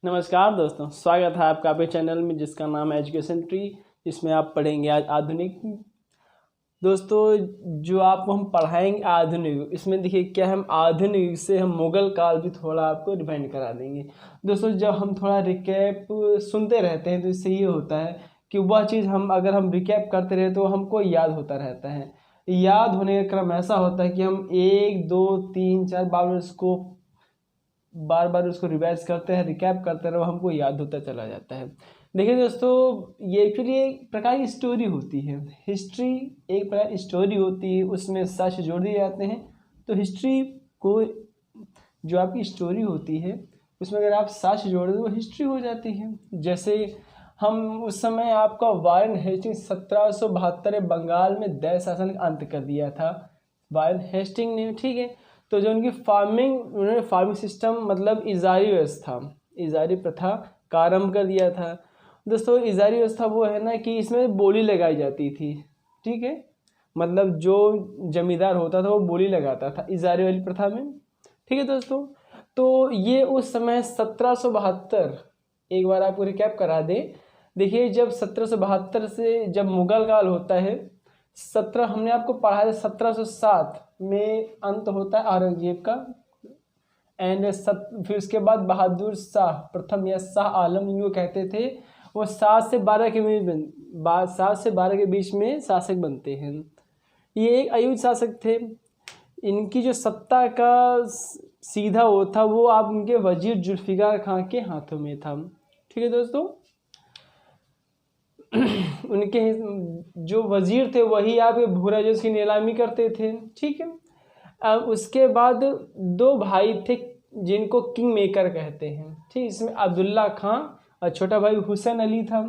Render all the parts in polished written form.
नमस्कार दोस्तों, स्वागत है आपका अपने चैनल में जिसका नाम है एजुकेशन ट्री। इसमें आप पढ़ेंगे आज आधुनिक। दोस्तों जो आपको हम पढ़ाएंगे आधुनिक युग, इसमें देखिए क्या हम आधुनिक युग से हम मुगल काल भी थोड़ा आपको रिवाइंड करा देंगे। दोस्तों जब हम थोड़ा रिकैप सुनते रहते हैं तो इससे ये होता है कि वह चीज़ अगर हम रिकैप करते रहे तो हमको याद होता रहता है। याद होने का क्रम ऐसा होता है कि हम 1 2 3 4 बार बार उसको रिवाइज करते हैं, रिकैप करते रहो, हमको याद होता चला जाता है। देखिए दोस्तों, ये फिर एक प्रकार की स्टोरी होती है। हिस्ट्री एक प्रकार की स्टोरी होती है, उसमें सच जोड़ दिए जाते हैं। तो हिस्ट्री को जो आपकी स्टोरी होती है उसमें अगर आप सच जोड़ दो तो हिस्ट्री हो जाती है। जैसे हम उस समय आपका वारेन हेस्टिंग 1772 बंगाल में दैत्य शासन का अंत कर दिया था वारेन हेस्टिंग ने, ठीक है। तो जो उनकी उन्होंने फार्मिंग सिस्टम मतलब इजारी व्यवस्था, इजारी प्रथा का आरंभ कर दिया था। दोस्तों इजारी व्यवस्था वो है ना कि इसमें बोली लगाई जाती थी, ठीक है। मतलब जो जमींदार होता था वो बोली लगाता था इजारी वाली प्रथा में, ठीक है दोस्तों। तो ये उस समय 1772, एक बार आपको रिकैप करा दे। देखिए जब 1772 से जब मुगल काल होता है, हमने आपको पढ़ा है 1707 में अंत होता है औरंगजेब का, एंड फिर उसके बाद बहादुर शाह प्रथम या शाह आलम जिनको कहते थे, वो 7 से 12 के बीच में शासक बनते हैं। ये एक अयुध शासक थे। इनकी जो सत्ता का सीधा वो था वो आप उनके वजीर जुल्फिकार खां के हाथों में था, ठीक है दोस्तों। उनके जो वजीर थे वही आप भूरा जो उसकी नीलामी करते थे, ठीक है। अब उसके बाद 2 भाई थे जिनको किंग मेकर कहते हैं, ठीक। इसमें अब्दुल्ला खां और छोटा भाई हुसैन अली था।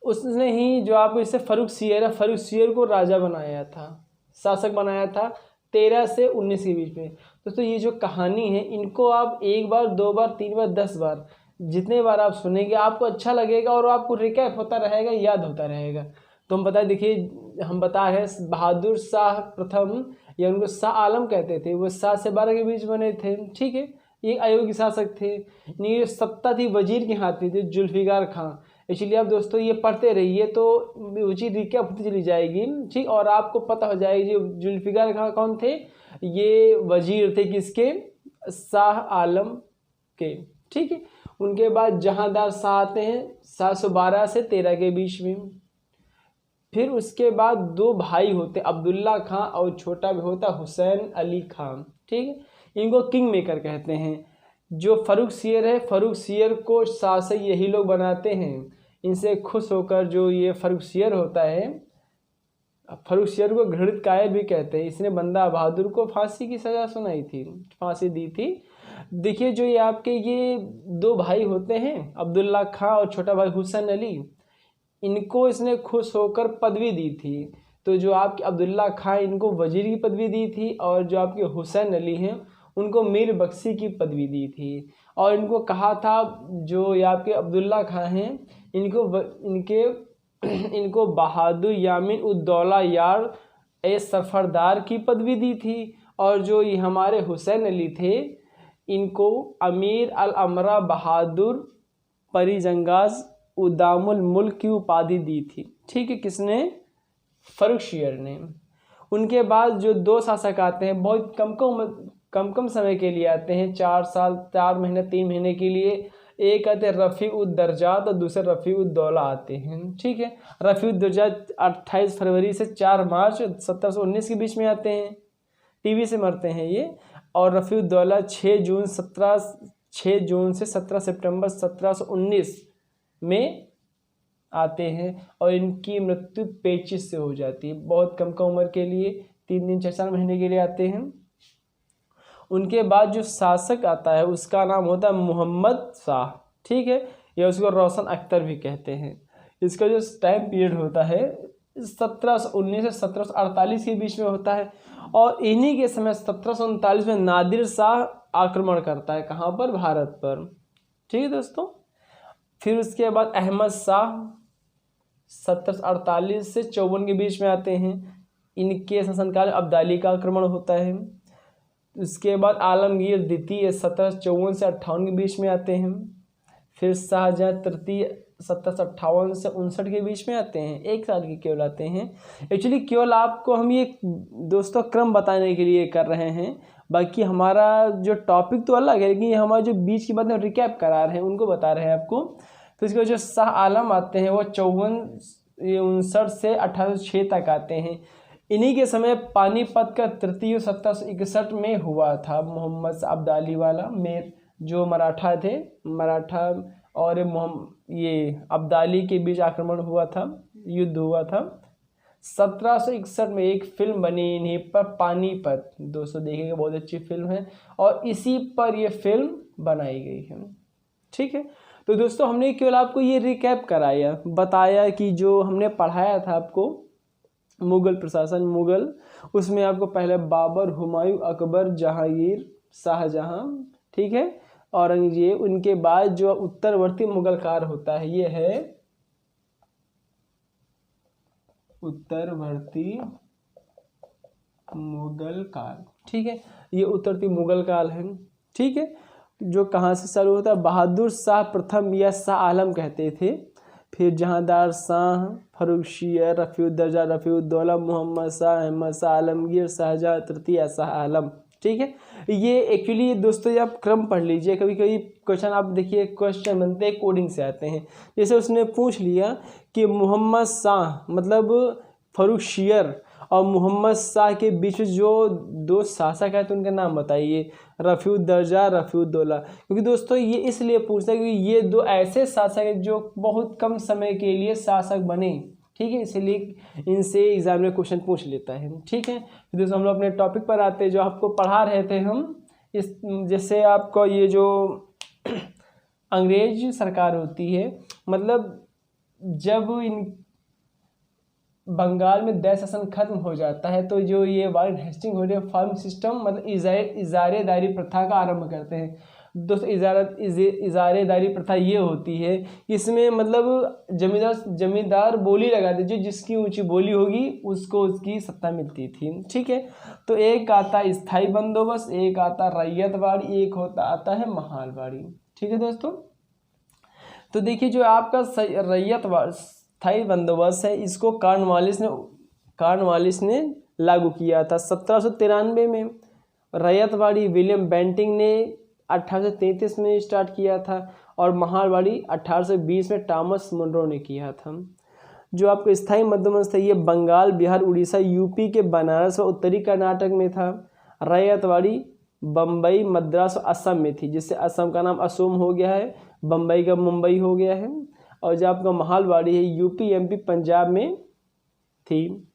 उसने ही जो आपको इससे फर्रुख सियर को राजा बनाया था, शासक बनाया था 13 से 19 के बीच में। दोस्तों ये जो कहानी है इनको आप 1 बार 2 बार 3 बार 10 बार जितने बार आप सुनेंगे आपको अच्छा लगेगा और आपको रिकैप होता रहेगा, याद होता रहेगा। तो हम बताए, देखिए हम बता रहे हैं बहादुर शाह प्रथम या उनको शाह आलम कहते थे, वो 7 से 12 के बीच बने थे, ठीक है। ये अयोग्य शासक थे। इनकी सत्ता थी वजीर के हाथ में थे जुल्फिकार खां। इसलिए आप दोस्तों ये पढ़ते रहिए तो उचित रिकैप होती चली जाएगी, ठीक। और आपको पता हो जाएगी जो जुल्फिकार खां कौन थे, ये वजीर थे किसके, शाह आलम के, ठीक है। उनके बाद जहांदार शाह आते हैं 712 से 13 के बीच में। फिर उसके बाद 2 भाई होते अब्दुल्ला खां और छोटा भी होता हुसैन अली खां, ठीक है। इनको किंग मेकर कहते हैं। जो फर्रुख सियर है, फर्रुख सियर को शासक यही लोग बनाते हैं। इनसे खुश होकर जो ये फर्रुख सियर होता है, फर्रुख सियर को घृणित कायर भी कहते हैं। इसने बंदा बहादुर को फांसी की सजा सुनाई थी, फांसी दी थी। देखिए जो ये आपके ये 2 भाई होते हैं अब्दुल्ला खां और छोटा भाई हुसैन अली, इनको इसने खुश होकर पदवी दी थी। तो जो आपके अब्दुल्ला खां इनको वजीर की पदवी दी थी और जो आपके हुसैन अली हैं उनको मीर बख्शी की पदवी दी थी। और इनको कहा था, जो ये आपके अब्दुल्ला खां हैं इनको बहादुर यामिन उद्दौला यार ए सफरदार की पदवी दी थी। और जो ये हमारे हुसैन अली थे इनको अमीर अल अमरा बहादुर परिजंगाज उदामुल मुल्क की उपाधि दी थी, ठीक है। किसने, फर्रुख सियर ने। उनके बाद जो 2 शासक आते हैं बहुत कम समय के लिए आते हैं, 4 साल 4 महीने 3 महीने के लिए। एक आते हैं रफ़ी उद दर्जात और दूसरे रफ़ी उद दौला आते हैं, ठीक है। रफ़ी उद दर्जात 28 फरवरी से 4 मार्च 1719 के बीच में आते हैं, टीबी से मरते हैं ये। और रफ़ी उद दौला 6 जून से 17 सितंबर 1719 में आते हैं। और इनकी मृत्यु पेचिश से हो जाती है, बहुत कम उम्र के लिए, 3 दिन 4 महीने के लिए आते हैं। उनके बाद जो शासक आता है उसका नाम होता है मोहम्मद शाह, ठीक है, या उसको रोशन अख्तर भी कहते हैं। इसका जो टाइम पीरियड होता है 1719 से 1748 के बीच में होता है। और इन्हीं के समय 1739 में नादिर शाह आक्रमण करता है, कहाँ पर, भारत पर, ठीक है दोस्तों। फिर उसके बाद अहमद शाह 1748 से 54 के बीच में आते हैं। इनके शासनकाल में अब्दाली का आक्रमण होता है। उसके बाद आलमगीर द्वितीय 1754 से 58 के बीच में आते हैं। फिर शाहजहाँ तृतीय 1758 से 59 के बीच में आते हैं, 1 साल के केवल आते हैं। एक्चुअली केवल आपको हम ये दोस्तों क्रम बताने के लिए कर रहे हैं, बाकी हमारा जो टॉपिक तो अलग है, लेकिन ये हमारा जो बीच की बातें रिकैप करा रहे हैं उनको बता रहे हैं आपको। तो इसके जो शाह आलम आते हैं वो 59 से 1806 तक आते हैं। इन्हीं के समय पानीपत का तृतीय 1761 में हुआ था। मोहम्मद अब्दाली वाला में जो मराठा थे, मराठा और ये अब्दाली के बीच आक्रमण हुआ था, युद्ध हुआ था। 1761 में एक फिल्म बनी इन्हीं पर, पानीपत, दोस्तों देखिएगा, बहुत अच्छी फिल्म है और इसी पर ये फिल्म बनाई गई है। ठीक है, तो दोस्तों हमने केवल आपको ये रिकैप कराया, बताया कि जो हमने पढ़ाया था आपको मुग़ल प्रशासन, मुग़ल, उसमें आपको पहले बाबर, हुमायूं, अकबर, जहांगीर, शाहजहां, ठीक है, औरंगजेब, उनके बाद जो उत्तरवर्ती मुग़ल काल होता है ये है उत्तरवर्ती मुग़ल काल। ठीक है, ये उत्तरवर्ती मुग़ल काल है। ठीक है, जो कहाँ से चालू होता है, बहादुर शाह प्रथम या शाह आलम कहते थे, फिर जहांदार शाह, फर्रुखियत, रफ़ीउद्दर्जा, रफ़ीउद्दौला, मोहम्मद शाह, अहमद शाह, आलमगीर, शाहजहाँ तृतीय, शाह आलम। ठीक है, ये एक्चुअली दोस्तों आप क्रम पढ़ लीजिए, कभी कभी क्वेश्चन आप देखिए, क्वेश्चन बनते हैं कोडिंग से आते हैं। जैसे उसने पूछ लिया कि मोहम्मद शाह मतलब फर्रुखियत और मोहम्मद शाह के बीच जो 2 शासक है तो उनका नाम बताइए, रफ़ीउद्दर्जा, रफ़ीउद्दौला। क्योंकि दोस्तों ये इसलिए पूछता है क्योंकि ये 2 ऐसे शासक हैं जो बहुत कम समय के लिए शासक बने। ठीक है, इसलिए इनसे एग्जाम में क्वेश्चन पूछ लेता है। ठीक है, तो दोस्तों हम लोग अपने टॉपिक पर आते हैं, जो आपको पढ़ा रहे थे हम। इस जैसे आपको ये जो अंग्रेज सरकार होती है, मतलब जब इन बंगाल में दैत्य शासन खत्म हो जाता है तो जो ये वारेन हेस्टिंग हो रही है फार्म सिस्टम मतलब इजारेदारी प्रथा का आरंभ करते हैं। दोस्तों इजारेदारी प्रथा ये होती है, इसमें मतलब जमींदार बोली लगाते, जो जिसकी ऊंची बोली होगी उसको उसकी सत्ता मिलती थी। ठीक है, तो एक आता स्थायी बंदोबस्त, एक आता रैयतवाड़ी, एक आता है महालवाड़ी। ठीक है दोस्तों, तो देखिए जो आपका रैयतवाड़ी स्थायी बंदोबस्त है, इसको कॉर्नवालिस ने लागू किया था 1793 में। रैयतवाड़ी विलियम बेंटिंग ने 1833 में स्टार्ट किया था और महालवाड़ी 1820 में टॉमस मुनरो ने किया था। जो आपको स्थायी बंदोबस्त है ये बंगाल, बिहार, उड़ीसा, यूपी के बनारस और उत्तरी कर्नाटक में था। रैयतवाड़ी बम्बई, मद्रास और असम में थी, जिससे असम का नाम असम हो गया है, बम्बई का मुंबई हो गया है। और जो आपका महालवाड़ी है यूपी, एमपी, पंजाब में थी।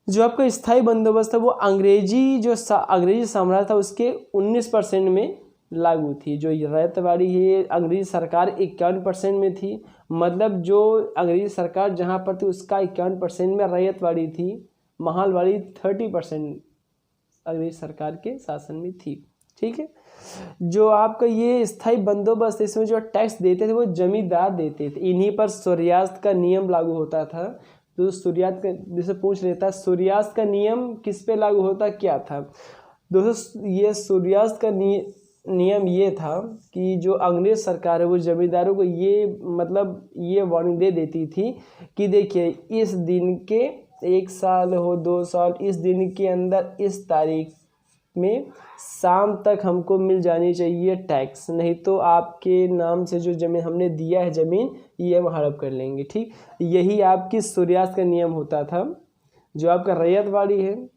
जो आपका स्थायी बंदोबस्त है वो अंग्रेजी साम्राज्य था उसके 19% में लागू थी। जो रैयतवाड़ी है अंग्रेजी सरकार 51% में थी, मतलब जो अंग्रेजी सरकार जहाँ पर थी उसका 51% में रैयतवाड़ी थी। महालवाड़ी 30% अंग्रेजी सरकार के शासन में थी। ठीक है, जो आपका ये स्थायी बंदोबस्त, इसमें जो टैक्स देते थे वो जमींदार देते थे। इन्हीं पर सूर्यास्त का नियम लागू होता था। तो सूर्यास्त का जैसे पूछ लेता है, सूर्यास्त का नियम किस पे लागू होता, क्या था दोस्तों? ये सूर्यास्त का नियम ये था कि जो अंग्रेज सरकार है वो जमींदारों को ये वार्निंग दे देती थी कि देखिए इस दिन के 1 साल हो 2 साल, इस दिन के अंदर इस तारीख में शाम तक हमको मिल जानी चाहिए टैक्स, नहीं तो आपके नाम से जो ज़मीन हमने दिया है ज़मीन ये हम हड़प कर लेंगे। ठीक, यही आपकी सूर्यास्त का नियम होता था। जो आपका रैयतवाड़ी है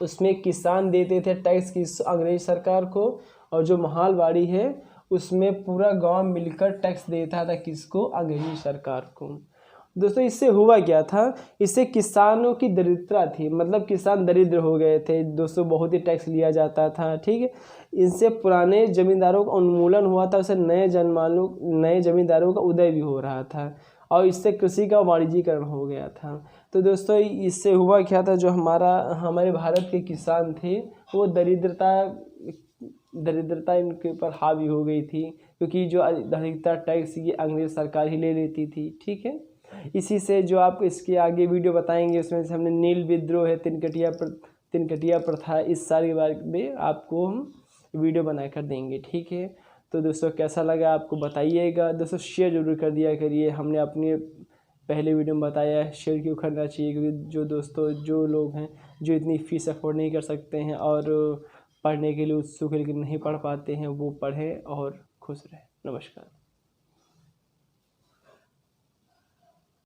उसमें किसान देते थे टैक्स की अंग्रेज सरकार को, और जो महालवाड़ी है उसमें पूरा गांव मिलकर टैक्स देता था किसको, अंग्रेजी सरकार को। दोस्तों इससे हुआ क्या था, इससे किसानों की दरिद्रता थी, मतलब किसान दरिद्र हो गए थे दोस्तों, बहुत ही टैक्स लिया जाता था। ठीक है, इनसे पुराने जमींदारों का उन्मूलन हुआ था, उससे नए जमींदारों का उदय भी हो रहा था और इससे कृषि का वाणिज्यीकरण हो गया था। तो दोस्तों इससे हुआ क्या था, जो हमारे भारत के किसान थे वो दरिद्रता इनके ऊपर हावी हो गई थी, क्योंकि जो अधिकतर टैक्स ये अंग्रेज सरकार ही ले लेती थी। ठीक है, इसी से जो आप इसके आगे वीडियो बताएंगे उसमें से हमने नील विद्रोह है, तिनकटिया तिनकटिया प्रथा, इस सारे के बारे में आपको हम वीडियो बना कर देंगे। ठीक है, तो दोस्तों कैसा लगा आपको बताइएगा। दोस्तों शेयर जरूर कर दिया करिए। हमने अपने पहले वीडियो में बताया है शेयर क्यों करना चाहिए, क्योंकि जो लोग हैं जो इतनी फ़ीस अफोर्ड नहीं कर सकते हैं और पढ़ने के लिए उत्सुक है लेकिन नहीं पढ़ पाते हैं, वो पढ़ें और खुश रहें। नमस्कार।